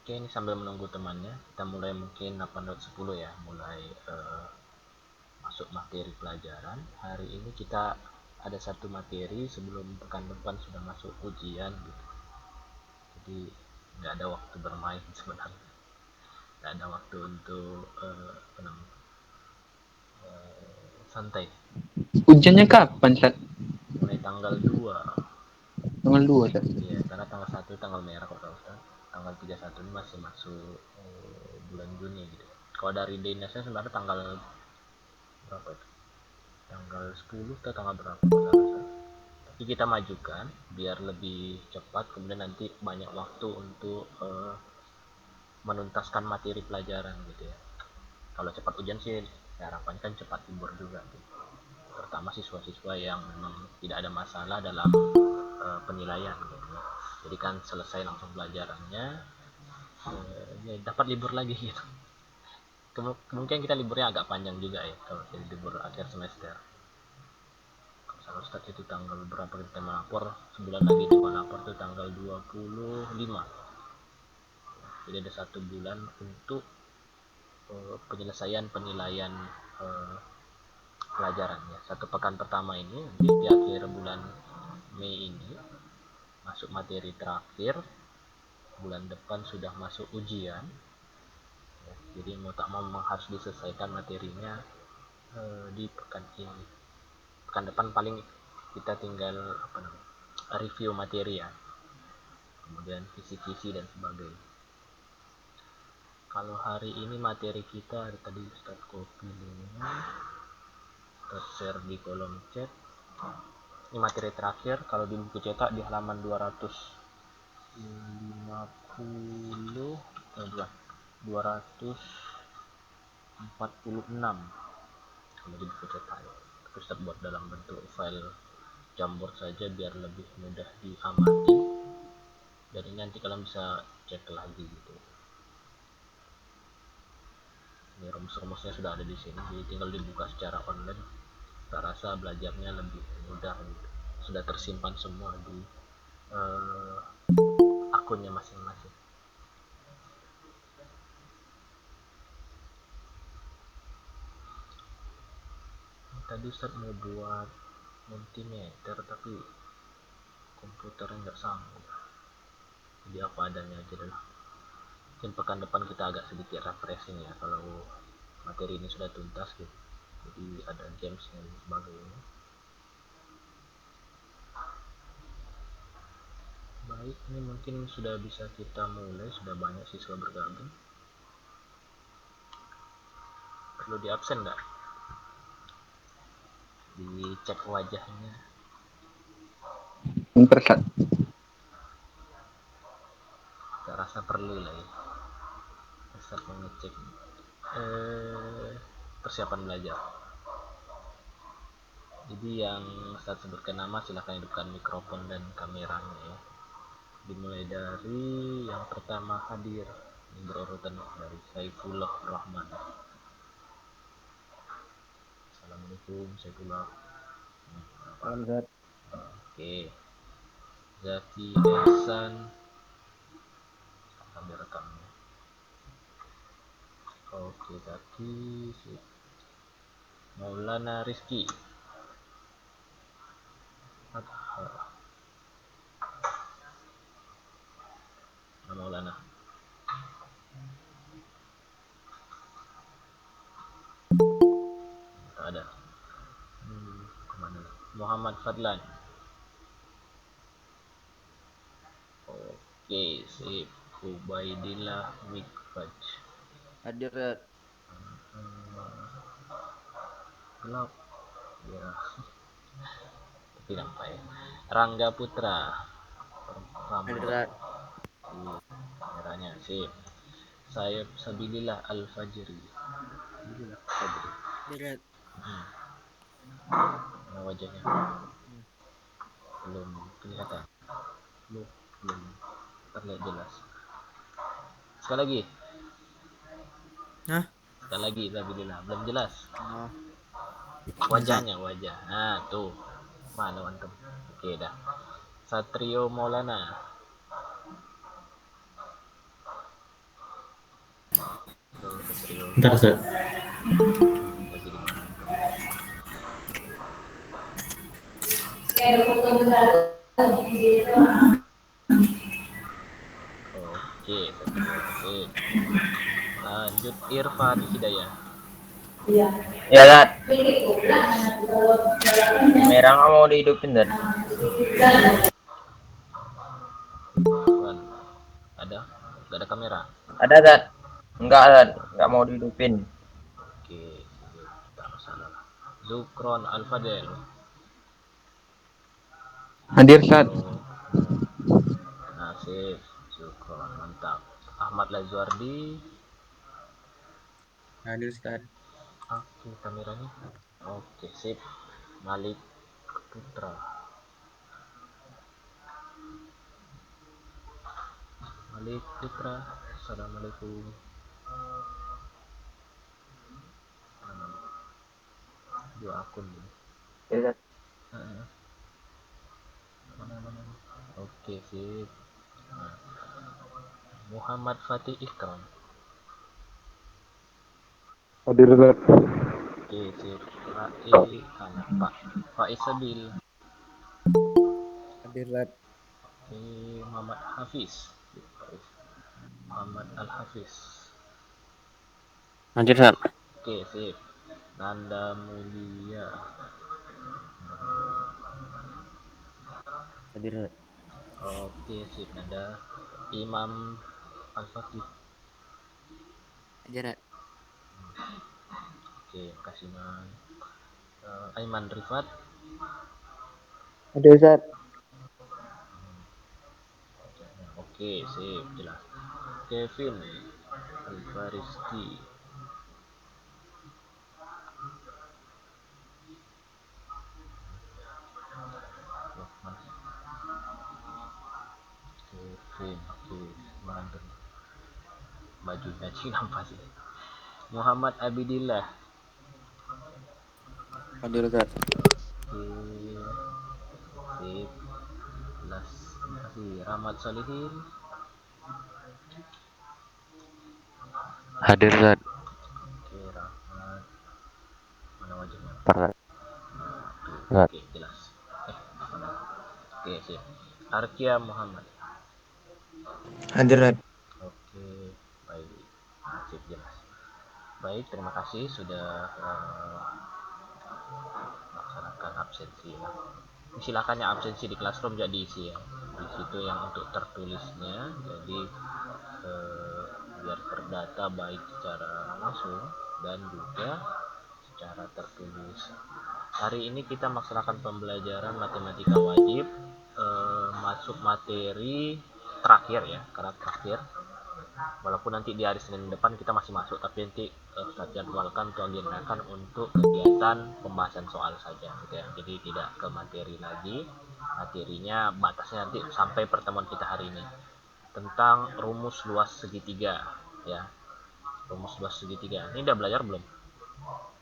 Oke, ini sambil menunggu temannya, kita mulai mungkin 8.10 ya, mulai masuk materi pelajaran. Hari ini kita ada satu materi sebelum pekan depan sudah masuk ujian gitu. Jadi nggak ada waktu bermain sebenarnya, nggak ada waktu untuk santai. Ujiannya kapan, Sat? Mulai tanggal 2. Tanggal 2, Sat. Iya, karena tanggal 1 tanggal merah kok tahu Ustaz. Tanggal 31 ini masih masuk bulan Juni gitu. Kalau dari dinasnya sebenarnya tanggal berapa itu? Tanggal 10 atau tanggal berapa? Tapi kita majukan biar lebih cepat, kemudian nanti banyak waktu untuk menuntaskan materi pelajaran gitu ya. Kalau cepat ujian sih harapannya kan cepat libur juga gitu. Terutama siswa-siswa yang memang tidak ada masalah dalam penilaian gitu ya. Jadi kan selesai langsung pelajarannya, ya dapat libur lagi gitu. Kemungkinan kita liburnya agak panjang juga ya kalau libur akhir semester. Kalau Ustaz itu tanggal berapa kita melapor, sebulan lagi kita melapor tuh tanggal 25. Jadi ada 1 bulan untuk penyelesaian penilaian pelajarannya. 1 pekan pertama ini di akhir bulan Mei ini masuk materi terakhir, bulan depan sudah masuk ujian ya, jadi mau tak mau memang harus diselesaikan materinya di pekan ini. Pekan depan paling kita tinggal review materi ya, kemudian visi-visi dan sebagainya. Kalau hari ini materi kita tadi Ustaz copy linknya, Ustaz share di kolom chat. Ini materi terakhir, kalau di buku cetak di halaman 250 246 kalau di buku cetak ya. Tapi Ustaz buat dalam bentuk file Jamboard saja biar lebih mudah diamati. Jadi nanti kalian bisa cek lagi gitu. Ini rumus-rumusnya sudah ada di sini, jadi tinggal dibuka secara online. Saya rasa belajarnya lebih mudah gitu. Sudah tersimpan semua di akunnya masing-masing. Tadi Ustaz mau buat multimeter tapi komputernya nggak sanggup, jadi apa adanya aja dulu. Mungkin pekan depan kita agak sedikit refreshing ya kalau materi ini sudah tuntas gitu, jadi ada games dan sebagainya. Baik, ini mungkin sudah bisa kita mulai, sudah banyak siswa bergabung. Perlu di absen nggak? Dicek wajahnya. Pinter, Sat. Saya rasa perlu lah ya. Ustaz mengecek persiapan belajar. Jadi yang Ustaz sebutkan nama silahkan hidupkan mikrofon dan kameranya ya. Dimulai dari yang pertama hadir, ini berurutan dari Saifullah Rahman. Assalamualaikum Saifullah. Salam Zat. Oke, Zaki Ehsan sambil rekamnya. Oke, Zaki. Maulana Rizky. Maulana. Tak ada. Kemana? Muhammad Fadlan. Oke, sip. Ubaidillah Mikfaj. Hadir Zat. Gelap. Ya. Tapi nampak ya. Rangga Putra. Hadir Zat. Merahnya sip. Saya Sabilillah Al-Fajri. Sabilillah Al-Fajri. Hadir Zat. Mana wajahnya? Belum kelihatan. Belum terlihat jelas. Sekali lagi. Hah? Sekali lagi Sabilillah. Belum jelas. Oh. Wajahnya wajah. Nah, tuh. Mana antum? Oke dah. Satrio Maulana. Bentar, Ustaz. lagi di mana? Oke, sip. Lanjut Irfan Hidayah. Ya, Zat. Merah nggak mau dihidupin, Zat. Irfan, ada? Gak ada kamera? Ada, Zat. Enggak, Zat. Enggak mau dihidupin. Oke, tak masalah. Zukron Al-Fadel. Hadir Sat. Nasif, Zukron, mantap. Ahmad Lazuardi. Hadir Ustaz. Oke, kameranya. Oke, sip. Malik Putra. Malik Putra. Assalamualaikum. Dua akun ini. Ya, Zat. Mana. Oke, sip. Nah. Muhammad Fatih Ikram. Hadir, Zat. Oke, sip. Pak Isabil. Hadir Ustaz. Oke, Muhammad Hafiz. Muhammad Al Hafiz. Hadir, Ustaz. Oke, sip. Nanda Mulia. Hadir Ustaz. Oke, sip. Nanda. Imam Al-Fatih. Hadir Ustaz. Oke, makasih Man. Aiman Rifat. Hadir Ustaz. Oke, sip, jelas. Kevin Alfariski. Kevin, oke, mantap. Baju matching apa sih? Muhammad Abidillah. Hadir Ustaz. Oke, sip. Jelas. Makasih. Rahmat Solihin. Hadir, Ustaz. Oke, Rahmat. Mana wajahnya? Ustaz. Oke, jelas. Mana? Oke, sip. Arkia Muhammad. Hadir, Zat. Oke, baik. Sip, jelas. Baik, terima kasih sudah melaksanakan absensi ya. Silakan yang absensi di Classroom jadi diisi ya. Di situ yang untuk tertulisnya, jadi biar terdata baik secara langsung dan juga secara tertulis. Hari ini kita melaksanakan pembelajaran matematika wajib, masuk materi terakhir ya, karena terakhir. Walaupun nanti di hari Senin depan kita masih masuk, tapi nanti Ustaz jadwalkan atau agendakan untuk kegiatan pembahasan soal saja gitu ya. Jadi tidak ke materi lagi. Materinya batasnya nanti sampai pertemuan kita hari ini tentang rumus luas segitiga ya. Rumus luas segitiga. Ini udah belajar belum?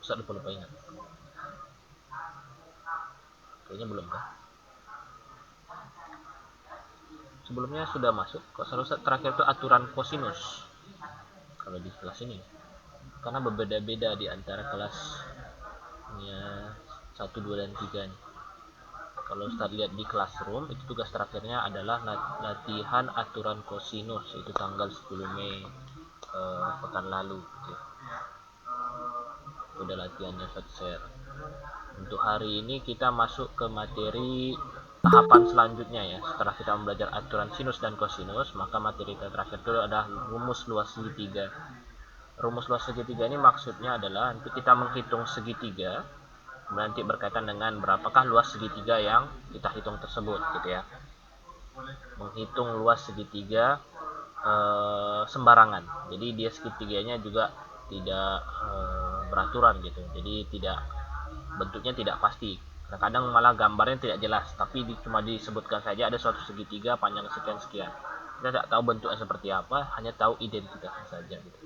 Ustaz lupa ingat. Kayaknya belum kan? Sebelumnya sudah masuk. Kok Ustaz terakhir itu aturan kosinus. Kalau di kelas ini. Karena berbeda-beda di antara kelasnya 1, 2, dan 3 nih. Kalau Ustaz lihat di Classroom, itu tugas terakhirnya adalah latihan aturan kosinus. Itu tanggal 10 Mei pekan lalu gitu. Udah latihannya Ustaz share. Untuk hari ini kita masuk ke materi tahapan selanjutnya ya. Setelah kita belajar aturan sinus dan kosinus, maka materi terakhir itu adalah rumus luas segitiga. Rumus luas segitiga ini maksudnya adalah untuk kita menghitung segitiga, nanti berkaitan dengan berapakah luas segitiga yang kita hitung tersebut gitu ya. Menghitung luas segitiga sembarangan. Jadi dia segitiganya juga tidak beraturan gitu. Jadi bentuknya tidak pasti. Kadang malah gambarnya tidak jelas, tapi cuma disebutkan saja ada suatu segitiga panjang sekian. Kita tidak tahu bentuknya seperti apa, hanya tahu identitasnya saja gitu.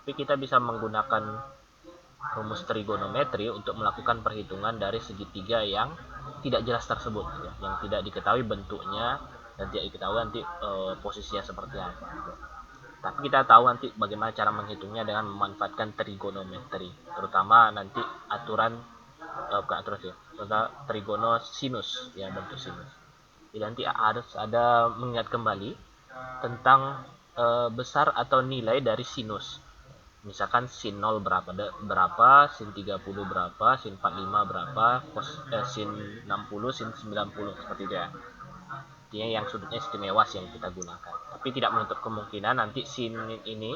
Tapi kita bisa menggunakan rumus trigonometri untuk melakukan perhitungan dari segitiga yang tidak jelas tersebut ya, yang tidak diketahui bentuknya dan tidak diketahui nanti posisinya seperti apa gitu. Tapi kita tahu nanti bagaimana cara menghitungnya dengan memanfaatkan trigonometri, terutama nanti aturan bukan aturan sih, terutama trigono sinus ya, bentuk sinus. Jadi nanti harus ada mengingat kembali tentang besar atau nilai dari sinus. Misalkan sin 0 berapa, sin 30 berapa, sin 45 berapa, sin 60, sin 90 seperti itu ya. Artinya yang sudutnya istimewa yang kita gunakan. Tapi tidak menutup kemungkinan nanti sin ini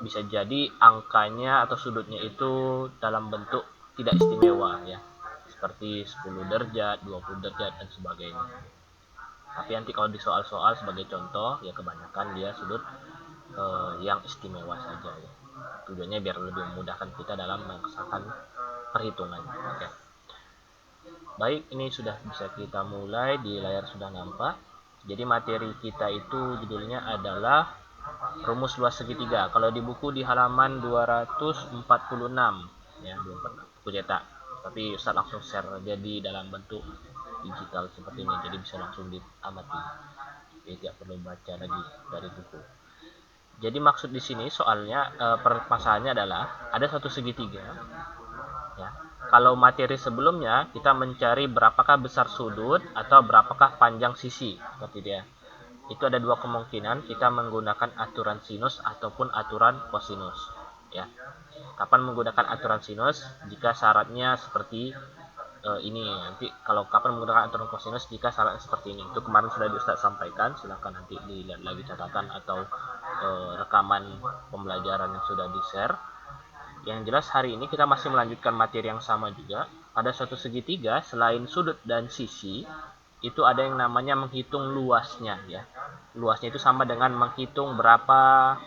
bisa jadi angkanya atau sudutnya itu dalam bentuk tidak istimewa ya. Seperti 10 derajat, 20 derajat dan sebagainya. Tapi nanti kalau di soal-soal sebagai contoh ya kebanyakan dia sudut yang istimewa saja ya. Tujuannya biar lebih memudahkan kita dalam melaksanakan perhitungan. Oke. Baik, ini sudah bisa kita mulai, di layar sudah nampak. Jadi materi kita itu judulnya adalah rumus luas segitiga. Kalau di buku di halaman 246 ya, 246 buku cetak. Tapi Ustaz langsung share jadi dalam bentuk digital seperti ini, jadi bisa langsung diamati. Jadi tidak perlu baca lagi dari buku. Jadi maksud di sini soalnya permasalahannya adalah ada satu segitiga ya. Kalau materi sebelumnya kita mencari berapakah besar sudut atau berapakah panjang sisi seperti dia. Itu ada dua kemungkinan, kita menggunakan aturan sinus ataupun aturan kosinus ya. Kapan menggunakan aturan sinus? Jika syaratnya seperti ini. Nanti kalau kapan menggunakan aturan kosinus jika syaratnya seperti ini. Itu kemarin sudah Ustaz sampaikan, silahkan nanti dilihat lagi catatan atau rekaman pembelajaran yang sudah di-share. Yang jelas hari ini kita masih melanjutkan materi yang sama juga. Pada suatu segitiga selain sudut dan sisi itu ada yang namanya menghitung luasnya ya. Luasnya itu sama dengan menghitung berapa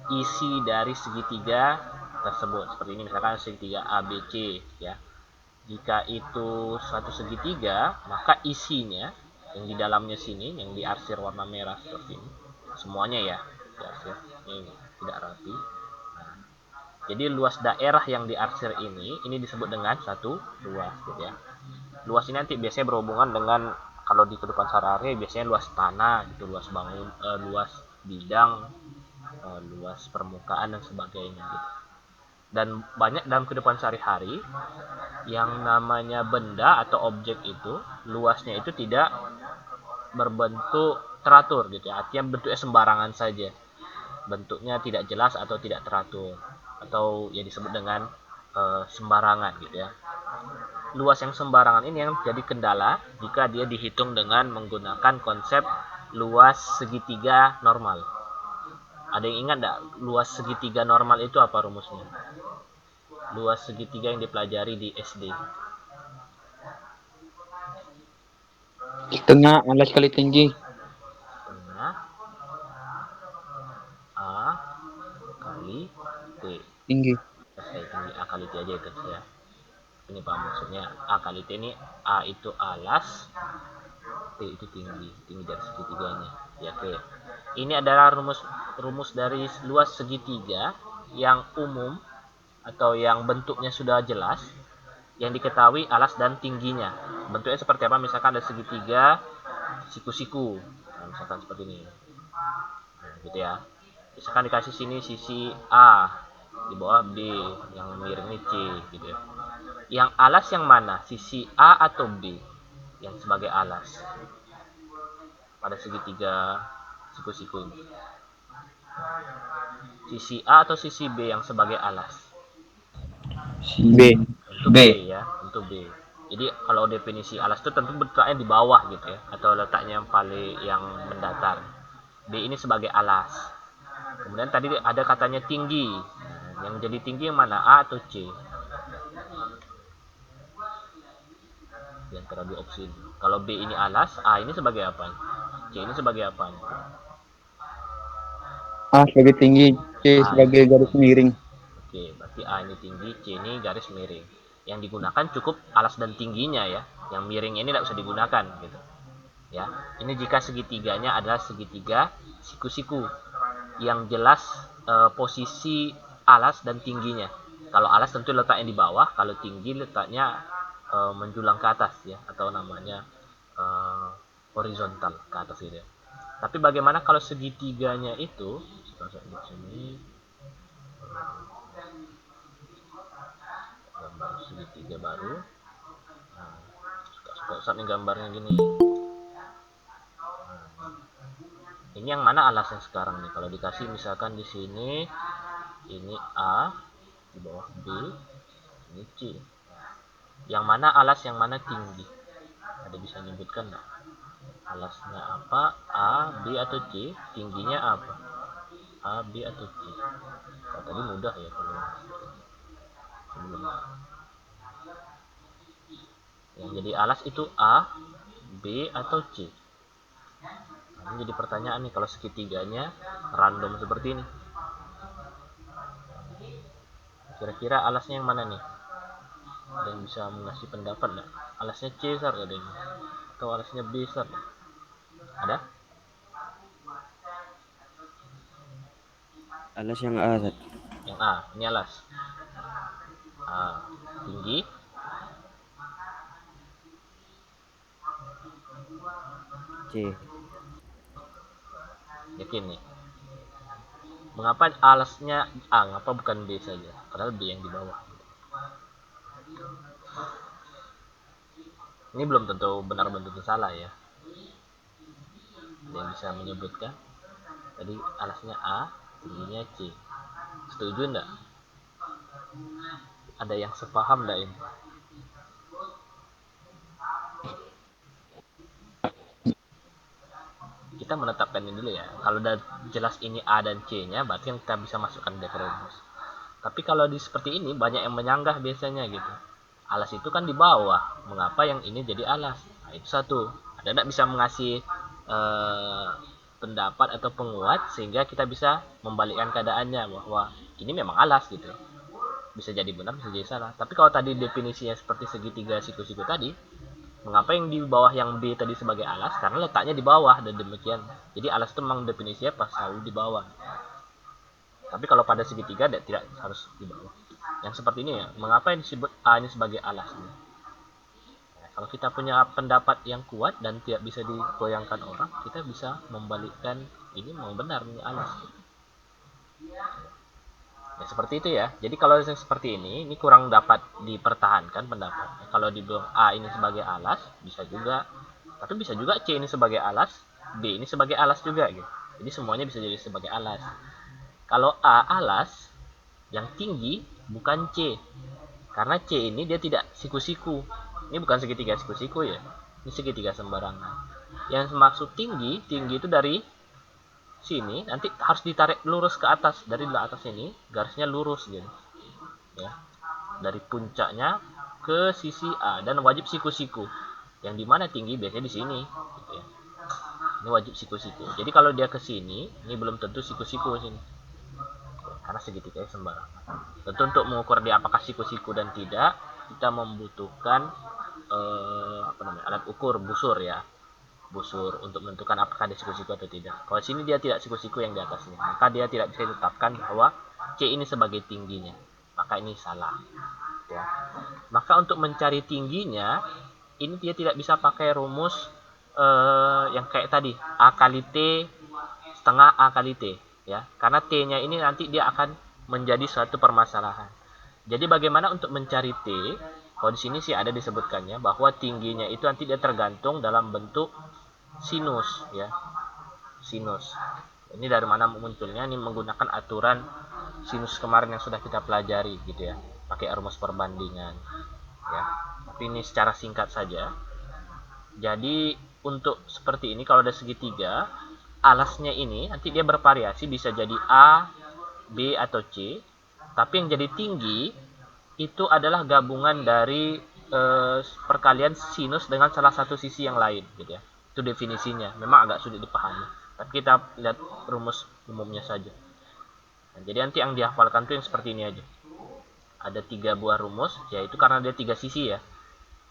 isi dari segitiga tersebut. Seperti ini misalkan segitiga ABC ya. Jika itu suatu segitiga, maka isinya yang di dalamnya sini, yang diarsir warna merah seperti ini, semuanya ya, diarsir, ini tidak rapi. Nah, jadi luas daerah yang diarsir ini disebut dengan satu luas, gitu ya. Luas ini nanti biasanya berhubungan dengan kalau di kehidupan sehari-hari biasanya luas tanah, gitu, luas bangun, luas bidang, luas permukaan dan sebagainya, gitu. Dan banyak dalam kehidupan sehari-hari yang namanya benda atau objek itu luasnya itu tidak berbentuk teratur gitu ya, artinya bentuknya sembarangan saja, bentuknya tidak jelas atau tidak teratur, atau ya disebut dengan sembarangan gitu ya. Luas yang sembarangan ini yang jadi kendala jika dia dihitung dengan menggunakan konsep luas segitiga normal. Ada yang ingat enggak luas segitiga normal itu apa rumusnya? Luas segitiga yang dipelajari di SD. Tengah alas kali tinggi. Tengah A kali T. Tinggi. Tinggi A kali T aja itu ya. Ini paham maksudnya. A kali T ini, A itu alas, T itu tinggi dari segitiganya. Ya, oke. Ini adalah rumus dari luas segitiga yang umum atau yang bentuknya sudah jelas, yang diketahui alas dan tingginya. Bentuknya seperti apa? Misalkan ada segitiga siku-siku, nah, misalkan seperti ini, nah, gitu ya. Misalkan dikasih sini sisi A, di bawah B, yang miring ini C, gitu ya. Yang alas yang mana? Sisi A atau B yang sebagai alas pada segitiga siku-siku ini? Sisi A atau sisi B yang sebagai alas? B. Untuk B ya, untuk B. Jadi kalau definisi alas itu tentu letaknya di bawah gitu ya, atau letaknya yang paling yang mendatar. B ini sebagai alas. Kemudian tadi ada katanya tinggi. Nah, yang jadi tinggi yang mana? A atau C? Di antara dua opsi. Kalau B ini alas, A ini sebagai apa? C ini sebagai apa? A sebagai tinggi, C sebagai garis miring. Oke, berarti A ini tinggi, C ini garis miring. Yang digunakan cukup alas dan tingginya ya. Yang miring ini tidak usah digunakan gitu. Ya, ini jika segitiganya adalah segitiga siku-siku yang jelas posisi alas dan tingginya. Kalau alas tentu letaknya di bawah, kalau tinggi letaknya menjulang ke atas ya, atau namanya horizontal ke atas gitu ya. Tapi bagaimana kalau segitiganya itu Kalau saya lihat sini gambar segitiga baru. Nah, suka-suka Ustaz nih gambarnya gini. Nah, ini yang mana alasnya sekarang nih? Kalau dikasih misalkan di sini ini A, di bawah B, ini C. Yang mana alas, yang mana tinggi? Ada bisa menyebutkan nggak? Alasnya apa? A, B atau C? Tingginya apa? A, B atau C? Oh, tadi mudah ya kalau sebelum. Yang jadi alas itu A, B atau C? Nah, ini jadi pertanyaan nih kalau segitiganya random seperti ini. Kira-kira alasnya yang mana nih? Ada yang bisa mengasih pendapat nggak? Alasnya C Sar katanya, atau alasnya B Sar? Ada? Alas yang A, Ustaz. Yang A, ini alas. A, tinggi. C. Yakin nih? Mengapa alasnya A, ngapa bukan B saja? Padahal B yang di bawah. Ini belum tentu benar, belum tentu salah ya. Ada yang bisa menyebutkan? Tadi alasnya A, tingginya C. Setuju enggak? Ada yang sepaham enggak ini? Kita menetapkan ini dulu ya. Kalau udah jelas ini A dan C-nya, berarti kita bisa masukkan dia ke rumus. Tapi kalau di seperti ini banyak yang menyanggah biasanya gitu. Alas itu kan di bawah, mengapa yang ini jadi alas? Nah, itu satu. Ada enggak bisa mengasih pendapat atau penguat sehingga kita bisa membalikkan keadaannya bahwa ini memang alas gitu. Bisa jadi benar, bisa jadi salah. Tapi kalau tadi definisinya seperti segitiga siku-siku tadi, mengapa yang di bawah yang B tadi sebagai alas? Karena letaknya di bawah dan demikian. Jadi alas itu memang definisinya pas selalu di bawah. Tapi kalau pada segitiga tidak harus di bawah. Yang seperti ini ya, mengapa yang disebut A ini sebagai alas? Nah, kalau kita punya pendapat yang kuat dan tidak bisa digoyangkan orang, kita bisa membalikkan ini memang benar ini alas. Ya seperti itu ya. Jadi kalau yang seperti ini kurang dapat dipertahankan pendapatnya. Kalau dibilang A ini sebagai alas, bisa juga. Tapi bisa juga C ini sebagai alas, B ini sebagai alas juga gitu. Jadi semuanya bisa jadi sebagai alas. Kalau A alas, yang tinggi bukan C. Karena C ini dia tidak siku-siku. Ini bukan segitiga siku-siku ya. Ini segitiga sembarangan. Yang maksud tinggi itu dari sini nanti harus ditarik lurus ke atas. Dari atas ini garisnya lurus gitu. Ya. Dari puncaknya ke sisi A dan wajib siku-siku. Yang dimana tinggi biasanya di sini gitu ya. Ini wajib siku-siku. Jadi kalau dia ke sini, ini belum tentu siku-siku sini. Karena segitiganya sembarangan. Tentu untuk mengukur dia apakah siku-siku dan tidak, kita membutuhkan alat ukur busur ya, busur untuk menentukan apakah dia siku-siku atau tidak. Kalau sini dia tidak siku-siku yang di atasnya, maka dia tidak bisa ditetapkan bahwa C ini sebagai tingginya, maka ini salah ya. Maka untuk mencari tingginya ini dia tidak bisa pakai rumus yang kayak tadi A kali T setengah A kali T ya, karena T-nya ini nanti dia akan menjadi suatu permasalahan. Jadi bagaimana untuk mencari T? Kalau di sini sih ada disebutkannya bahwa tingginya itu nanti dia tergantung dalam bentuk sinus ya. Sinus. Ini dari mana munculnya? Ini menggunakan aturan sinus kemarin yang sudah kita pelajari gitu ya. Pakai rumus perbandingan ya. Tapi ini secara singkat saja. Jadi untuk seperti ini kalau ada segitiga, alasnya ini nanti dia bervariasi, bisa jadi A, B atau C. Tapi yang jadi tinggi itu adalah gabungan dari perkalian sinus dengan salah satu sisi yang lain gitu ya. Itu definisinya. Memang agak sulit dipahami. Tapi kita lihat rumus umumnya saja. Nah, jadi nanti yang dihafalkan tuh yang seperti ini aja. Ada 3 buah rumus, yaitu karena dia 3 sisi ya.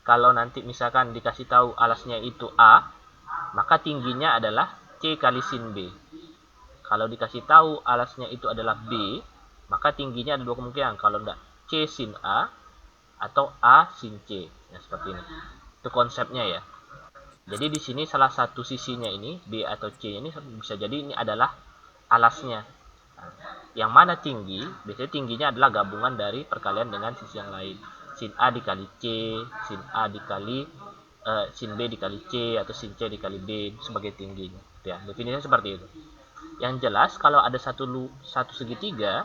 Kalau nanti misalkan dikasih tahu alasnya itu A, maka tingginya adalah C kali sin B. Kalau dikasih tahu alasnya itu adalah B, maka tingginya ada 2 kemungkinan. Kalau enggak C sin A atau A sin C. Nah, seperti ini. Itu konsepnya ya. Jadi di sini salah satu sisinya ini B atau C ini bisa jadi ini adalah alasnya. Yang mana tinggi, biasanya tingginya adalah gabungan dari perkalian dengan sisi yang lain. Sin A dikali C, sin A dikali sin B dikali C, atau sin C dikali B sebagai tingginya. Ya, definisinya seperti itu. Yang jelas kalau ada satu segitiga,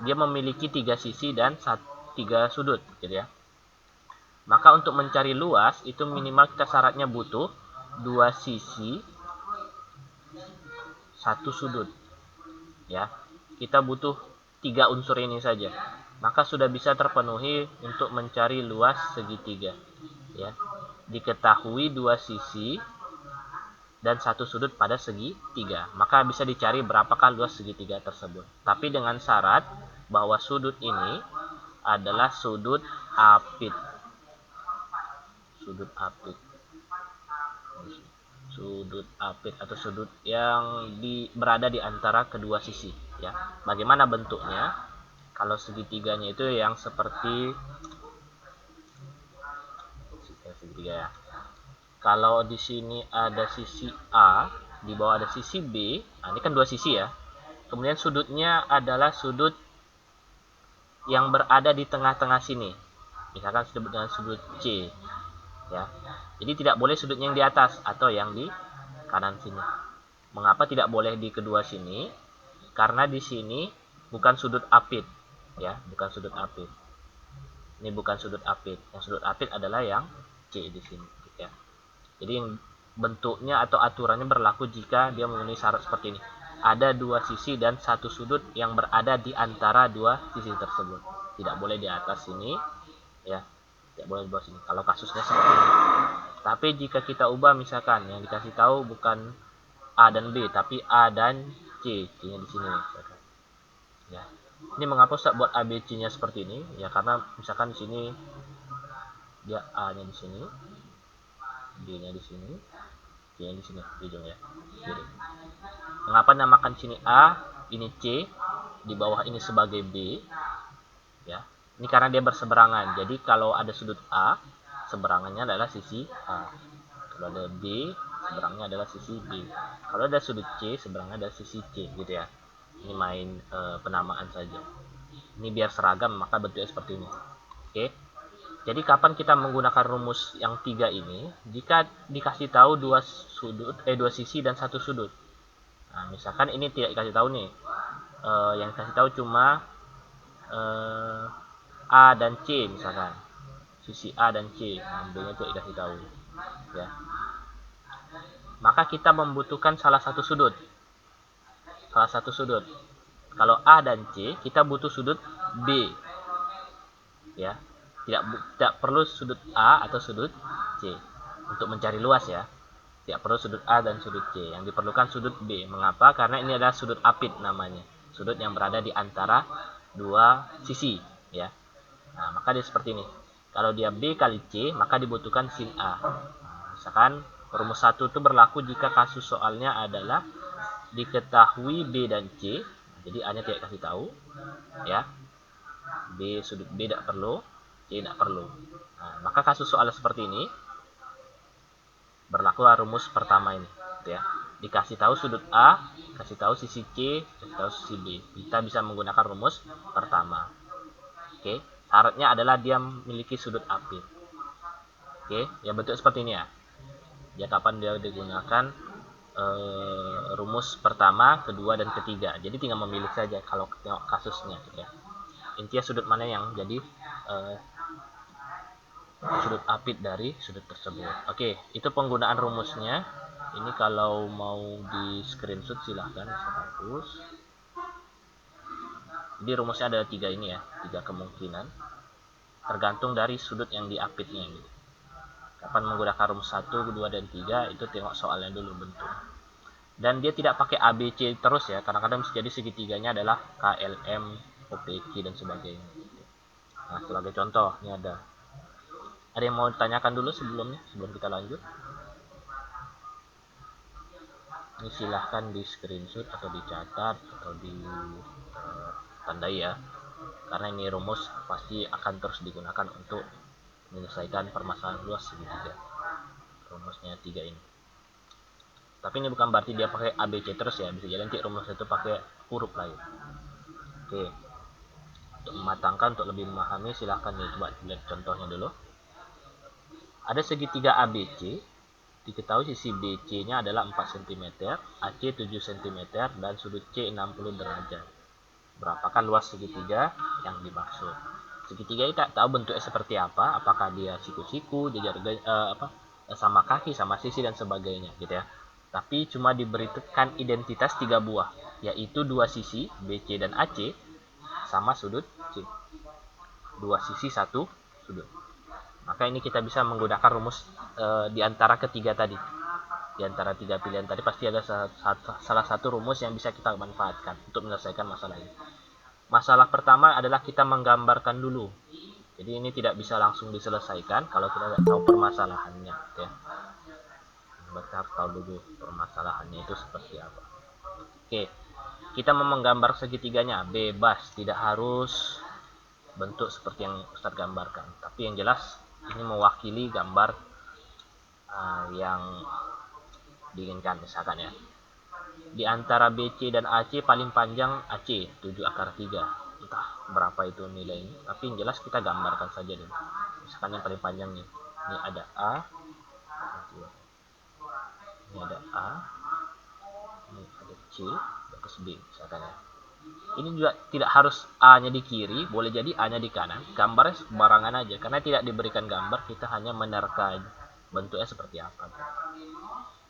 dia memiliki 3 sisi dan 3 sudut, gitu ya. Maka untuk mencari luas itu minimal kita syaratnya butuh 2 sisi, 1 sudut. Ya, kita butuh 3 unsur ini saja. Maka sudah bisa terpenuhi untuk mencari luas segitiga. Ya, diketahui 2 sisi dan 1 sudut pada segitiga, maka bisa dicari berapakah luas segitiga tersebut. Tapi dengan syarat bahwa sudut ini adalah sudut apit. Sudut apit. Sudut apit atau sudut yang berada di antara kedua sisi, ya. Bagaimana bentuknya? Kalau segitiganya itu yang seperti segitiga, ya. Kalau di sini ada sisi A, di bawah ada sisi B, nah ini kan 2 sisi ya. Kemudian sudutnya adalah sudut yang berada di tengah-tengah sini. Misalkan disebut dengan sudut C, ya. Jadi tidak boleh sudut yang di atas atau yang di kanan sini. Mengapa tidak boleh di kedua sini? Karena di sini bukan sudut apit, ya, bukan sudut apit. Ini bukan sudut apit. Yang sudut apit adalah yang C di sini, ya. Jadi yang bentuknya atau aturannya berlaku jika dia memenuhi syarat seperti ini. Ada 2 sisi dan 1 sudut yang berada di antara 2 sisi tersebut. Tidak boleh di atas sini, ya. Tidak boleh di bawah sini. Kalau kasusnya seperti ini. Tapi jika kita ubah, misalkan yang dikasih tahu bukan A dan B, tapi A dan C, C-nya di sini, misalkan. Ya. Ini mengapa Ustaz buat A, B, C-nya seperti ini? Ya karena misalkan di sini dia A-nya di sini, B-nya di sini, C-nya di sini, di ujung, ya. Jadi, mengapa namakan sini A, ini C, di bawah ini sebagai B, ya. Ini karena dia berseberangan. Jadi kalau ada sudut A, seberangannya adalah sisi A. Kalau ada B, seberangnya adalah sisi B. Kalau ada sudut C, seberangnya adalah sisi C, gitu ya. Ini main penamaan saja. Ini biar seragam, maka bentuknya seperti ini. Oke. Jadi kapan kita menggunakan rumus yang 3 ini? Jika dikasih tahu 2 sisi dan 1 sudut. Nah, misalkan ini tidak dikasih tahu nih. Yang dikasih tahu cuma A dan C, misalkan. Sisi A dan C, B-nya tidak dikasih tahu, ya. Maka kita membutuhkan salah satu sudut. Salah satu sudut. Kalau A dan C, kita butuh sudut B. Ya. Tidak perlu sudut A atau sudut C untuk mencari luas, ya. Tidak perlu sudut A dan sudut C. Yang diperlukan sudut B. Mengapa? Karena ini adalah sudut apit namanya. Sudut yang berada di antara 2 sisi, ya. Nah, maka dia seperti ini. Kalau dia B kali C, maka dibutuhkan sin A. Nah, misalkan rumus 1 itu berlaku jika kasus soalnya adalah diketahui B dan C. Jadi A-nya tidak kasih tahu, ya. B, sudut B tidak perlu, C tidak perlu. Nah, maka kasus soal seperti ini berlaku rumus pertama ini, gitu ya. Dikasih tahu sudut A, kasih tahu sisi C, kasih tahu sisi B. Kita bisa menggunakan rumus pertama. Oke, syaratnya adalah dia memiliki sudut apit. Oke, ya bentuk seperti ini, ya. Ya kapan dia digunakan rumus pertama, kedua, dan ketiga. Jadi tinggal memilih saja kalau tengok kasusnya, gitu ya. Intinya sudut mana yang jadi sudut apit dari sudut tersebut. Oke, itu penggunaan rumusnya. Ini kalau mau di screenshot silahkan bisa hapus. Jadi rumusnya ada 3 ini, ya, 3 kemungkinan. Tergantung dari sudut yang diapitnya, gitu. Kapan menggunakan rumus 1, 2, dan 3 itu tengok soalnya dulu bentuk. Dan dia tidak pakai ABC terus, ya. Kadang-kadang bisa jadi segitiganya adalah KLM, OPQ, dan sebagainya. Nah, sebagai contoh, ini ada yang mau ditanyakan dulu sebelum kita lanjut? Ini silahkan di screenshot atau dicatat atau di tandai, ya. Karena ini rumus pasti akan terus digunakan untuk menyelesaikan permasalahan luas segitiga. Rumusnya 3 ini. Tapi ini bukan berarti dia pakai ABC terus ya, bisa jadi nanti rumus itu pakai huruf lain. Oke, untuk mematangkan, untuk lebih memahami, silahkan nih coba lihat contohnya dulu. Ada segitiga ABC, diketahui sisi BC-nya adalah 4 cm, AC 7 cm, dan sudut C 60 derajat. Berapakah luas segitiga yang dimaksud? Segitiga ini tak tahu bentuknya seperti apa, apakah dia siku-siku, jajar sama kaki, sama sisi dan sebagainya gitu ya. Tapi cuma diberikan identitas 3 buah, yaitu dua sisi BC dan AC sama sudut C. Dua sisi satu sudut. Maka ini kita bisa menggunakan rumus di antara ketiga tadi. Di antara tiga pilihan tadi pasti ada salah satu rumus yang bisa kita manfaatkan untuk menyelesaikan masalah ini. Masalah pertama adalah kita menggambarkan dulu. Jadi ini tidak bisa langsung diselesaikan kalau kita tidak tahu permasalahannya gitu ya. Kita harus tahu dulu permasalahannya itu seperti apa. Oke, kita mau menggambar segitiganya bebas, tidak harus bentuk seperti yang Ustadz gambarkan. Tapi yang jelas ini mewakili gambar yang diinginkan, misalkan ya. Di antara BC dan AC paling panjang AC 7 akar 3. Entah berapa itu nilainya, tapi yang jelas kita gambarkan saja dulu. Misalkan yang paling panjang nih. Ini ada A. Ini ada A. Ini ada C, terus B misalkan ya. Ini juga tidak harus A-nya di kiri, boleh jadi A-nya di kanan. Gambarnya sembarangan aja, karena tidak diberikan gambar, kita hanya menerka bentuknya seperti apa.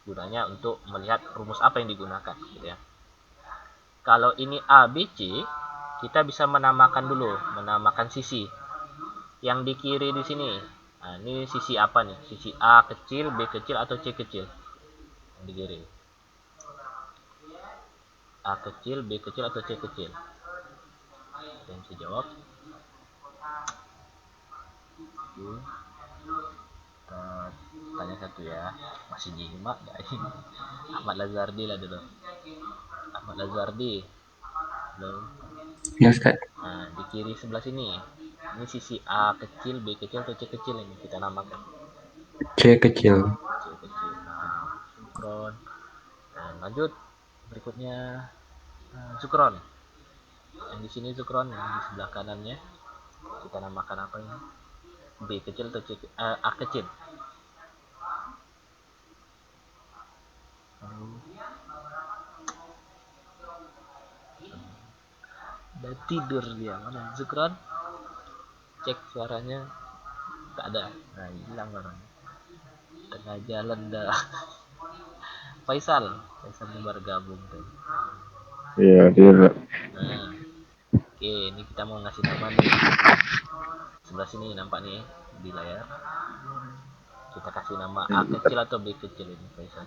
Gunanya untuk melihat rumus apa yang digunakan gitu ya. Kalau ini ABC, kita bisa menamakan dulu, menamakan sisi. Yang di kiri di sini. Nah, ini sisi apa nih? Sisi A kecil, B kecil atau C kecil? Yang di kiri. A kecil, B kecil atau C kecil? Yang bisa jawab. Tanya satu ya, masih nyimak gak ini? Ahmad Lazardi lah dulu. Ahmad Lazardi. Halo. Ya Ustaz. Nah, di kiri sebelah sini. Ini sisi A kecil, B kecil atau C kecil ini kita namakan. C kecil. C kecil. Nah, Sukron. Nah, lanjut berikutnya Sukron. Yang di sini Sukron, yang di sebelah kanannya kita namakan apa ini? B kecil atau A kecil? Udah tidur dia, mana Zukron? Cek suaranya, tak ada. Nah, hilang orangnya. Tengah jalan dah. Faisal baru gabung tuh. Iya, dia. Nah, oke, ini kita mau ngasih nama nih. Sebelah sini nampak nih di layar. Kita kasih nama A kecil atau B kecil ini Faisal.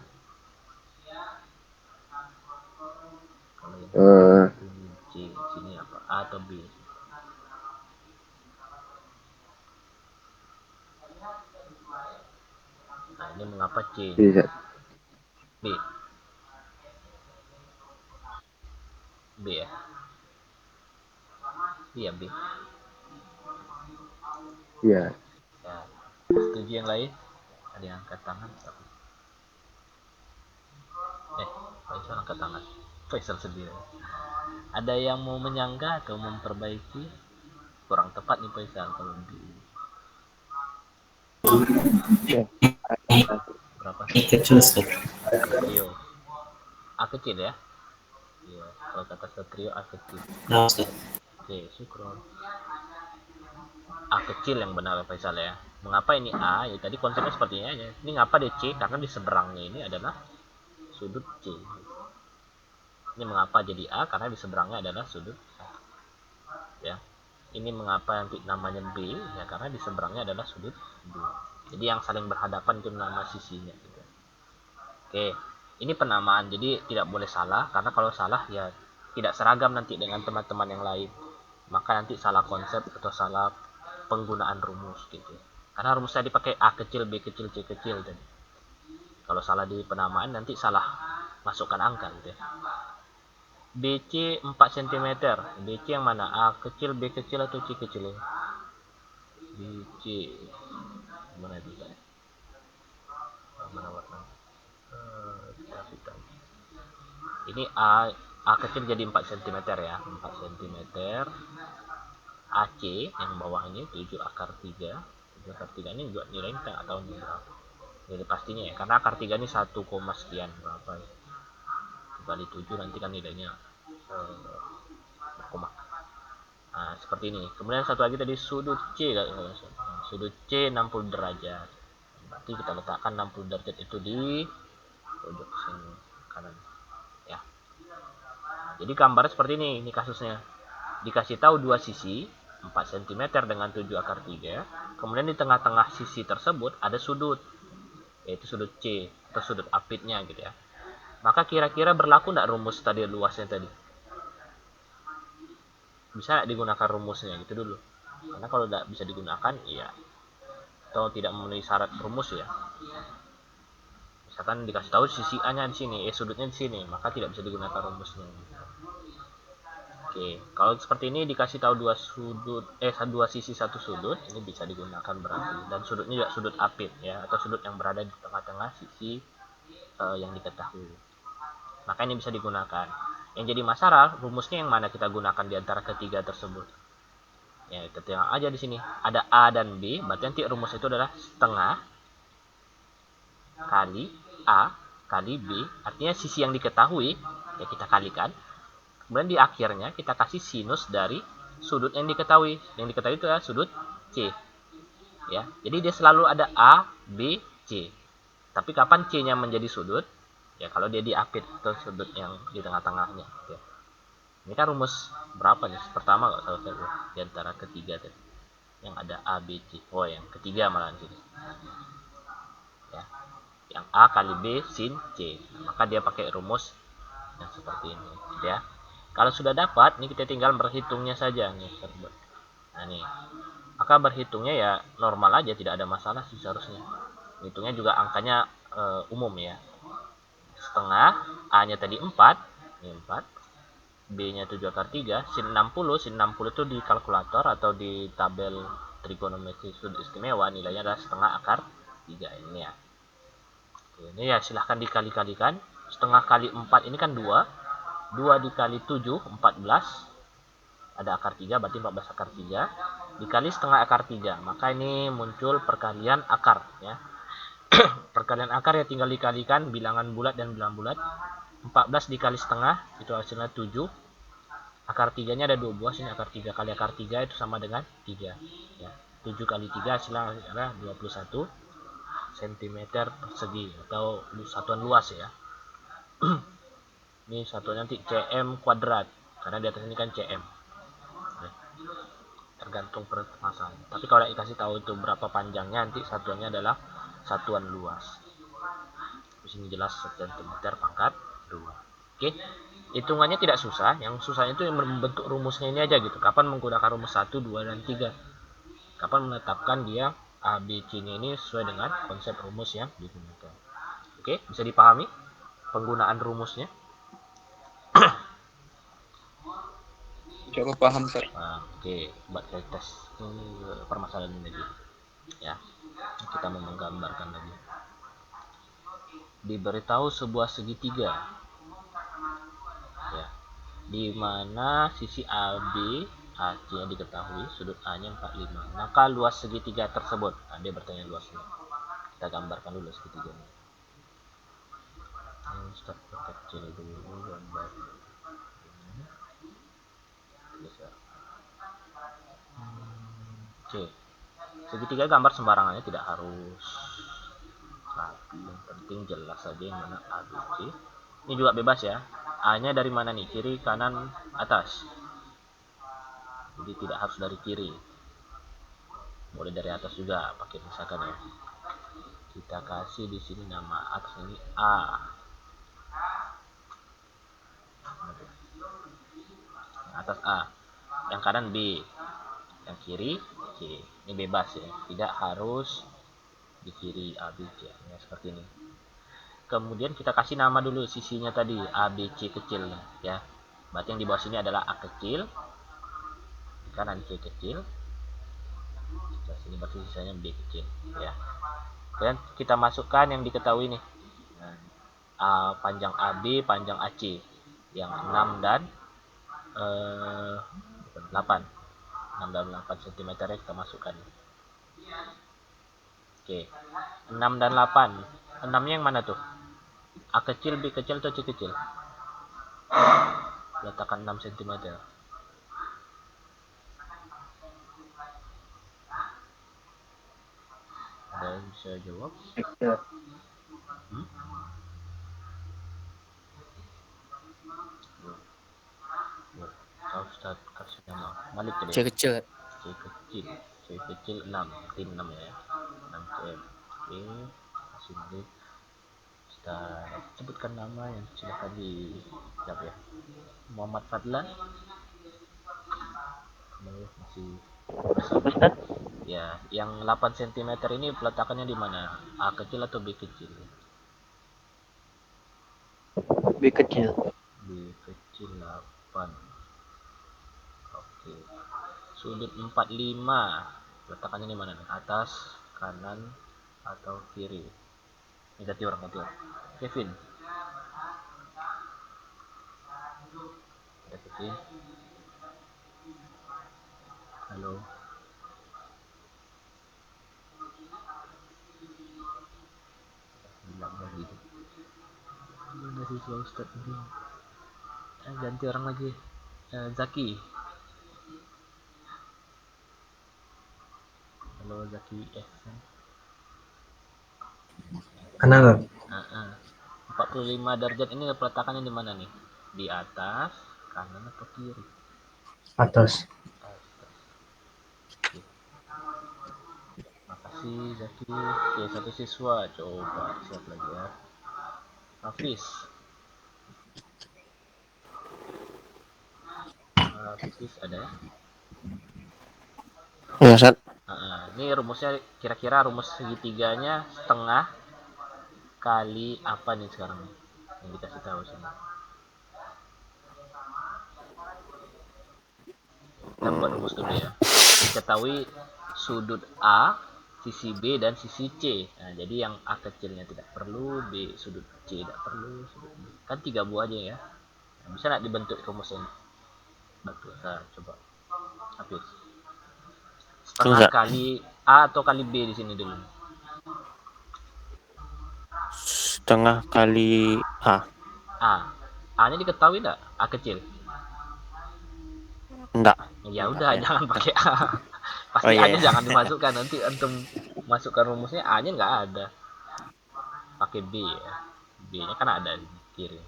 Kalau yang C, sini apa? A atau B? Nah, ini mengapa C? Bisa. B. B ya? Iya B. Iya. Ya. Setuju yang lain? Ada yang angkat tangan? Faisal angkat tangan. Faisal sendiri. Ada yang mau menyangka atau memperbaiki? Kurang tepat nih Faisal kalau di berapa sih? Kecil Ustaz. Satrio. A kecil ya? Iya, kalau kata Satrio A kecil. Nah Ustaz. Oke, syukur. A kecil yang benar Faisal ya. Mengapa ini A? Ya tadi konsepnya seperti ini aja. Ini ngapa dia C? Karena di seberangnya ini adalah sudut C. Ini mengapa jadi A? Karena di seberangnya adalah sudut A. Ya. Ini mengapa nanti namanya B? Ya karena di seberangnya adalah sudut B. Jadi yang saling berhadapan itu nama sisinya. Gitu. Oke, ini penamaan. Jadi tidak boleh salah. Karena kalau salah ya tidak seragam nanti dengan teman-teman yang lain. Maka nanti salah konsep atau salah penggunaan rumus gitu. Karena rumus tadi pakai A kecil, B kecil, C kecil tadi. Kalau salah di penamaan nanti salah masukkan angka gitu ya. BC 4 cm. BC yang mana? A kecil, B kecil atau C kecil ya? BC. Mana itu Pak? Mana warna? Grafik. ini A kecil jadi 4 cm ya, 4 cm. AC yang bawah ini 7 akar 3. 7 akar 3 ini juga nilainya kita nggak tahu nih berapa. Nilai pastinya ya, karena akar 3 ini 1, sekian berapa ya. Kali 7 nanti kan nilainya berkoma. Nah, seperti ini. Kemudian satu lagi tadi sudut C. Sudut C 60 derajat. Berarti kita letakkan 60 derajat itu di pojok sini kanan. Ya. Jadi gambar seperti ini kasusnya. Dikasih tahu dua sisi 4 cm dengan 7 akar 3. Kemudian di tengah-tengah sisi tersebut ada sudut, yaitu sudut C atau sudut apitnya gitu ya. Maka kira-kira berlaku tidak rumus tadi luasnya tadi? Bisa digunakan rumusnya gitu dulu. Karena kalau tidak bisa digunakan, ya atau tidak memenuhi syarat rumus ya. Misalkan dikasih tahu sisi A-nya di sini, sudutnya di sini, maka tidak bisa digunakan rumusnya. Oke, kalau seperti ini dikasih tahu dua sisi satu sudut, ini bisa digunakan berarti. Dan sudutnya juga sudut apit ya, atau sudut yang berada di tengah-tengah sisi yang diketahui. Maka ini bisa digunakan. Yang jadi masalah, rumusnya yang mana kita gunakan di antara ketiga tersebut? Ya, kita tengok aja di sini. Ada A dan B, berarti nanti rumus itu adalah setengah kali A kali B. Artinya sisi yang diketahui ya kita kalikan. Kemudian di akhirnya kita kasih sinus dari sudut yang diketahui. Yang diketahui itu adalah sudut C. Ya, jadi dia selalu ada A, B, C. Tapi kapan C-nya menjadi sudut? Ya, kalau dia diapit atau sudut yang di tengah-tengahnya. Ya. Ini kan rumus berapa nih? Pertama nggak salah saya di antara ketiga tadi. Yang ada A, B, C. Oh, yang ketiga malah di sini. Ya. Yang A kali B sin C. Maka dia pakai rumus yang seperti ini. Ya. Kalau sudah dapat, ini kita tinggal berhitungnya saja nih. Nah, nih. Maka berhitungnya ya normal aja, tidak ada masalah sih seharusnya. Hitungnya juga angkanya umum ya. Setengah, A-nya tadi 4, ini 4. B-nya 7 akar 3, sin 60 itu di kalkulator atau di tabel trigonometri sudut istimewa nilainya adalah setengah akar 3 ini ya. Oke, ini ya silahkan dikali-kalikan. Setengah kali 4 ini kan 2. 2 dikali 7, 14. Ada akar 3, berarti 14 akar 3. Dikali setengah akar 3. Maka ini muncul perkalian akar. Ya. Perkalian akar ya tinggal dikalikan bilangan bulat dan bilangan bulat. 14 dikali setengah, itu hasilnya 7. Akar 3-nya ada 2 buah, sini akar 3 kali akar 3 itu sama dengan 3. Ya. 7 kali 3 hasilnya adalah 21 cm persegi atau satuan luas ya. Ini satuannya nanti cm kuadrat karena di atas ini kan cm. Tergantung permasalahan. Tapi kalau dikasih tahu itu berapa panjangnya, nanti satuannya adalah satuan luas. Di sini jelas cm pangkat 2. Oke. Hitungannya tidak susah, yang susahnya itu yang membentuk rumusnya ini aja gitu. Kapan menggunakan rumus 1, 2 dan 3. Kapan menetapkan dia A, B, C-nya ini sesuai dengan konsep rumus yang digunakan. Oke, bisa dipahami penggunaan rumusnya? Coba paham, Sir. Oke, buat saya tes permasalahan ini lagi. Ya, kita mau menggambarkan lagi. Diberitahu sebuah segitiga, ya, di mana sisi AB, AC yang diketahui, sudut A-nya 45. Maka luas segitiga tersebut. Nah, dia bertanya luasnya. Kita gambarkan dulu segitiganya. Start kecil dulu gambar. C. Segitiga gambar sembarangannya, tidak harus rapi, yang penting jelas saja yang mana A, B, C. Ini juga bebas ya. A-nya dari mana nih? Kiri, kanan, atas. Jadi tidak harus dari kiri. Boleh dari atas juga, pakai misalkan ya. Kita kasih di sini nama atas ini A. Yang atas A. Yang kanan B. Yang kiri C. Ini bebas ya, tidak harus di kiri A, B, C ya, seperti ini. Kemudian kita kasih nama dulu sisinya tadi A, B, C kecil ya. Berarti yang di bawah sini adalah A kecil, di kanan C kecil, di sini berarti sisanya B kecil ya. Kemudian kita masukkan yang diketahui nih, panjang AB, panjang AC. yang 6 dan 8. 6 dan 8 cm kita masukkan. Oke, 6 dan 8. 6-nya yang mana tuh? A kecil, B kecil, atau C kecil? Letakkan 6 cm. Ada yang bisa jawab? Hmm? Ustaz kasih nama. Balik ke dia. C kecil. C kecil. C kecil 6. Tim 6 ya. 6 cm. Oke, kasih balik. Ustaz sebutkan nama yang silakan dijawab ya. Muhammad Fadlan. Masih bersama. Ya, yang 8 cm ini peletakannya di mana? A kecil atau B kecil? B kecil. B kecil 8. Oke. Sudut 45. Peletakannya di mana nih? Atas, kanan, atau kiri? Ini ganti orang. Kevin. Ada Kevin. Halo. Bilang lagi. Mana siswa Ustaz ini? Ganti orang lagi. Zaki. Halo Zaki. Kanan. 45 derajat ini peletakannya di mana nih? Di atas, kanan, atau kiri? Atas. Oke. Makasih Zaki. Oke, satu siswa coba siap lagi ya. Hafiz. Hafiz ada ya? Ya, Ustaz. Ini rumusnya kira-kira rumus segitiganya setengah kali apa nih sekarang yang dikasih tahu sini. Kita buat rumus dulu ya. Diketahui sudut A, sisi B, dan sisi C. Nah, jadi yang A kecilnya tidak perlu, B sudut C tidak perlu, sudut B. Kan 3 buah aja ya. Nah, bisa nggak dibentuk rumus ini? Betul. Nah, coba. Habis. Setengah kali A atau kali B di sini dulu. Setengah kali A. A-nya diketahui nggak? A kecil. Enggak. Ya udah, jangan pakai A. Pasti A-nya jangan dimasukkan. Nanti antum masukkan rumusnya A-nya nggak ada. Pakai B ya. B-nya kan ada di kiri.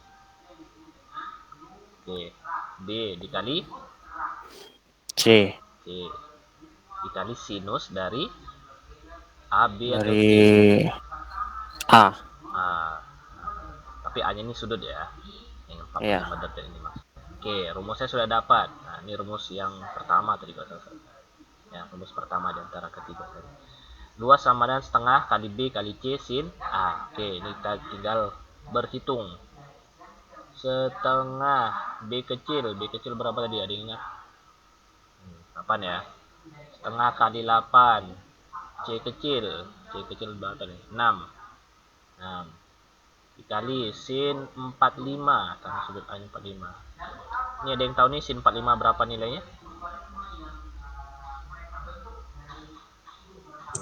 Oke. B dikali C. Dikali sinus dari AB atau Dari C? A. Tapi A-nya ini sudut ya. Yang 45 Iya. derajat ini mas. Oke, rumusnya sudah dapat. Nah, ini rumus yang pertama tadi kalau salah. Ya, rumus pertama di antara ketiga tadi. 2 sama dengan setengah kali B kali C sin A. Oke, ini kita tinggal berhitung. Setengah B kecil berapa tadi? Ada yang ingat? 8 ya. Setengah kali 8. C kecil berapa nih? 6. Dikali sin 45. Karena sudut A nya 45. Ini ada yang tahu nih sin 45 berapa nilainya?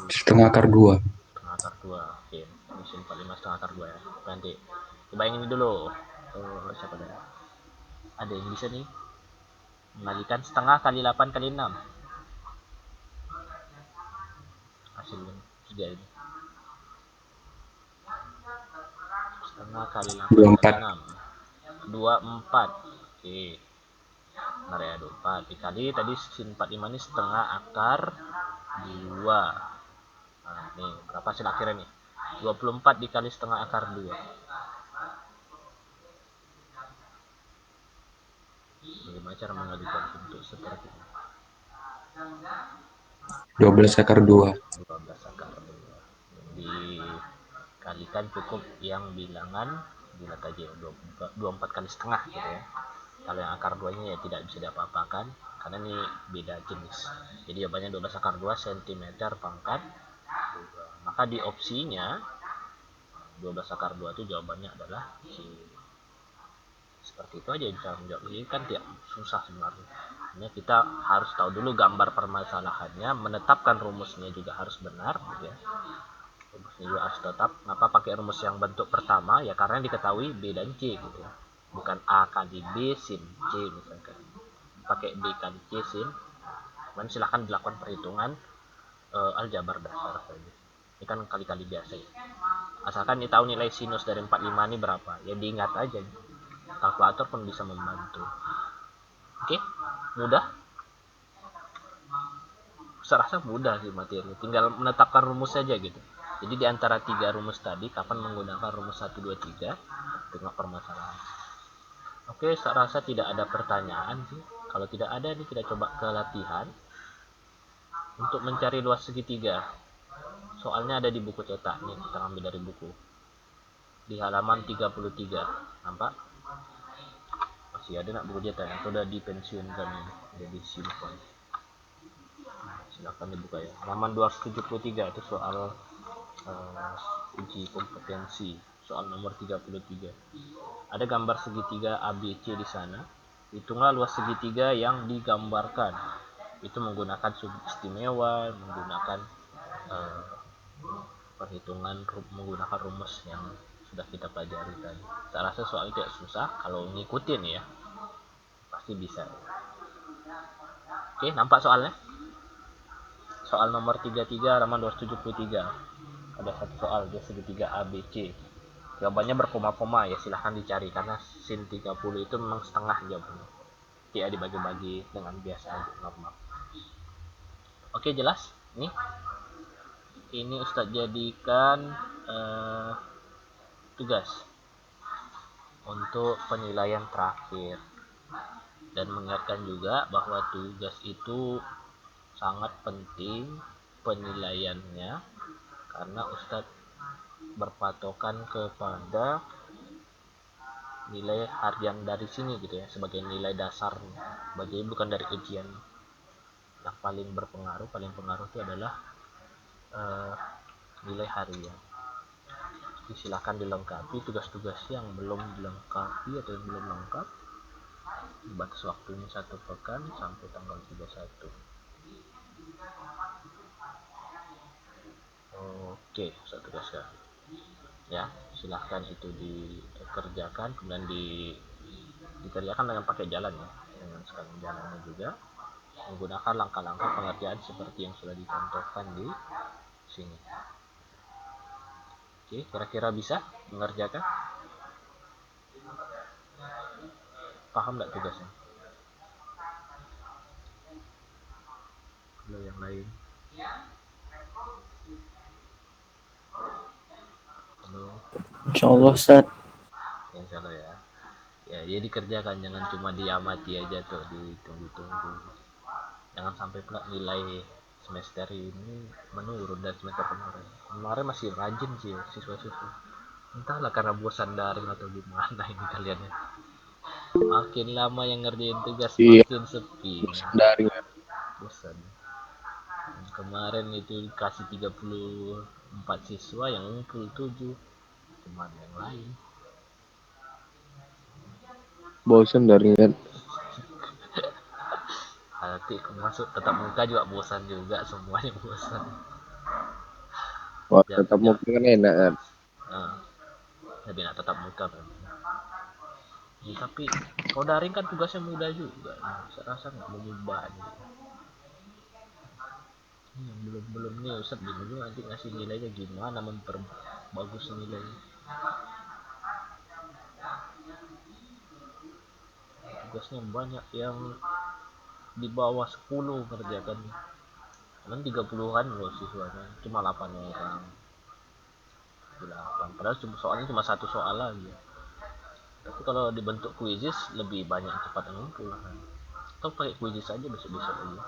Setengah akar 2. Setengah akar 2. Oke, ini sin 45 setengah akar 2 ya. Nanti coba yang ini dulu. Siapa ada? Ada yang bisa nih mengalihkan setengah kali 8 kali 6. Hasilnya 3 ini. Setengah kali 8 kali 6. 24. Oke. Benar ya, 24 dikali tadi sin 45 ini setengah akar 2. Nah, nih berapa hasil akhirnya nih? 24 dikali setengah akar 2. Bagaimana cara mengalihkan bentuk seperti ini? 12 akar 2. 12 akar 2. Dikalikan cukup yang bilangan bulat aja, 24 kali setengah gitu ya. Kalau yang akar 2 nya ya tidak bisa diapa-apakan karena ini beda jenis. Jadi jawabannya 12 akar 2 cm pangkat 2. Maka di opsinya 12 akar 2 itu jawabannya adalah C. Seperti itu aja bisa menjawab. Ini kan tidak susah sebenarnya. Hanya kita harus tahu dulu gambar permasalahannya, menetapkan rumusnya juga harus benar, gitu ya. Rumusnya juga harus tetap. Kenapa pakai rumus yang bentuk pertama? Ya karena diketahui B dan C, gitu ya. Bukan A kali B sin C misalkan. Pakai B kali C sin. Kemudian silahkan dilakukan perhitungan aljabar dasar saja. Ini kan kali-kali biasa ya. Asalkan tahu nilai sinus dari 45 ini berapa, ya diingat aja. Kalkulator pun bisa membantu. Oke, mudah. Saya rasa mudah sih materi, tinggal menetapkan rumus saja gitu. Jadi di antara 3 rumus tadi, kapan menggunakan rumus 1, 2, 3, tengok permasalahan. Oke, saya rasa tidak ada pertanyaan sih. Kalau tidak ada, nih kita coba ke latihan. Untuk mencari luas segitiga, soalnya ada di buku cetak nih, kita ambil dari buku. Di halaman 33, nampak? Masih ada nak buku cetak, atau udah dipensiunkan ini, udah disimpan. Silakan dibuka ya. Halaman 273 itu soal uji kompetensi, soal nomor 33. Ada gambar segitiga ABC di sana. Hitunglah luas segitiga yang digambarkan. Itu menggunakan sudut istimewa, menggunakan perhitungan, menggunakan rumus yang sudah kita pelajari tadi. Saya rasa soalnya tidak susah, kalau ngikutin ya pasti bisa. Oke, nampak soalnya? Soal nomor 33 halaman 273. Ada satu soal, dia segitiga ABC. Jawabannya berkoma-koma, ya silahkan dicari karena sin 30 itu memang setengah jawabannya. Tidak dibagi-bagi dengan biasa aja, normal. Oke, jelas? Ini Ustadz jadikan tugas untuk penilaian terakhir, dan mengingatkan juga bahwa tugas itu sangat penting penilaiannya, karena Ustadz berpatokan kepada nilai harian dari sini gitu ya, sebagai nilai dasar, jadi bukan dari ujian. Yang paling pengaruh itu adalah nilai harian. Jadi silakan dilengkapi tugas-tugas yang belum dilengkapi atau yang belum lengkap. Batas waktunya 1 pekan sampai tanggal 31. Oke, saya tugaskan. Ya, silahkan itu dikerjakan, kemudian dikerjakan dengan pakai jalan ya, dengan sekalian jalannya juga menggunakan langkah-langkah pengerjaan seperti yang sudah dicontohkan di sini. Oke, kira-kira bisa mengerjakan? Paham nggak tugasnya? Kalau yang lain? Halo? Insyaallah Ustaz. Insya Allah ya. Ya, dia dikerjakan, jangan cuma diamati aja tuh, ditunggu-tunggu. Jangan sampai pula nilai semester ini menurun dari semester kemarin. Kemarin masih rajin sih siswa-siswa. Entahlah karena bosan daring atau gimana ini kalian ya. Makin lama yang ngerjain tugas Iya, makin sepi. daring. Bosan. Kemarin itu dikasih 34 siswa, yang ngumpul 7. Cuman yang lain. Bosan daring kan. Nanti masuk tetap muka juga bosan juga, semuanya bosan. Wah, Ya, tetap ya. mungkin kan enak kan. Lebih enak tetap muka memang. Ya, tapi kalau daring kan tugasnya mudah juga. Saya rasa nggak mengubah gitu. Yang belum nih Ustaz bingung juga nanti ngasih nilainya gimana, memperbagus nilainya. Tugasnya banyak, yang di bawah 10 kerjakan. Kan 30-an loh siswanya, cuma 8 orang. 8. Padahal soalnya cuma satu soal lagi. Tapi kalau dibentuk kuisis lebih banyak cepat ngumpul kan. Atau pakai kuisis aja besok-besok aja.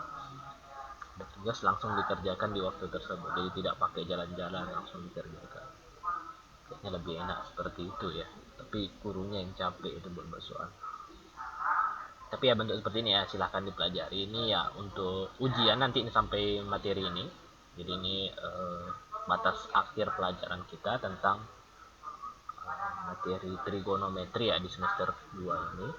Dan tugas langsung dikerjakan di waktu tersebut, jadi tidak pakai jalan-jalan, langsung dikerjakan. Kayaknya lebih enak seperti itu ya. Tapi gurunya yang capek itu buat soal. Tapi ya bentuk seperti ini ya, silahkan dipelajari. Ini ya untuk ujian nanti ini sampai materi ini. Jadi ini batas akhir pelajaran kita tentang materi trigonometri ya di semester 2 ini.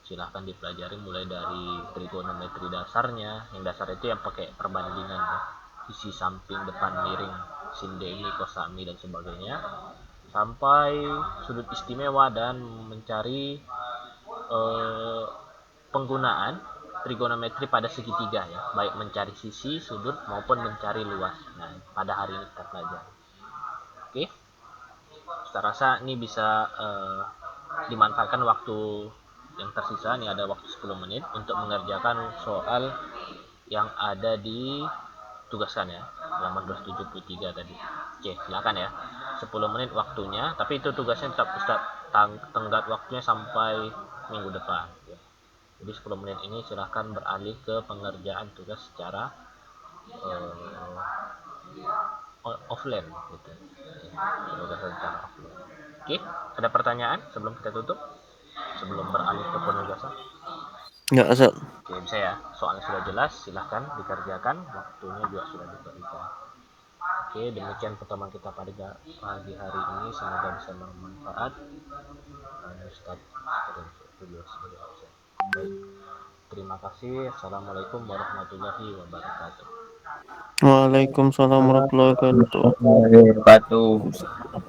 Silahkan dipelajari mulai dari trigonometri dasarnya, yang dasar itu yang pakai perbandingan ya, sisi samping, depan, miring, sin demi, kosami dan sebagainya, sampai sudut istimewa dan mencari penggunaan trigonometri pada segitiga ya, baik mencari sisi, sudut maupun mencari luas. Nah, pada hari ini kita pelajari. Oke, saya rasa ini bisa dimanfaatkan waktu yang tersisa. Nih ada waktu 10 menit untuk mengerjakan soal yang ada di tugaskan ya, halaman 273 tadi. Oke, silakan ya. 10 menit waktunya, tapi itu tugasnya tetap Ustaz tenggat waktunya sampai minggu depan ya. Jadi 10 menit ini silahkan beralih ke pengerjaan tugas secara offline gitu. Tugas secara offline. Oke, ada pertanyaan sebelum kita tutup? Sebelum beralih ke penugasan? Enggak, Ustaz. Oke, bisa ya. Soalnya sudah jelas, silahkan dikerjakan. Waktunya juga sudah diberikan. Oke, demikian pertemuan kita pada pagi hari ini. Semoga bisa bermanfaat. Ustaz baik. Terima kasih. Assalamualaikum warahmatullahi wabarakatuh. Waalaikumsalam warahmatullahi wabarakatuh. Wabarakatuh.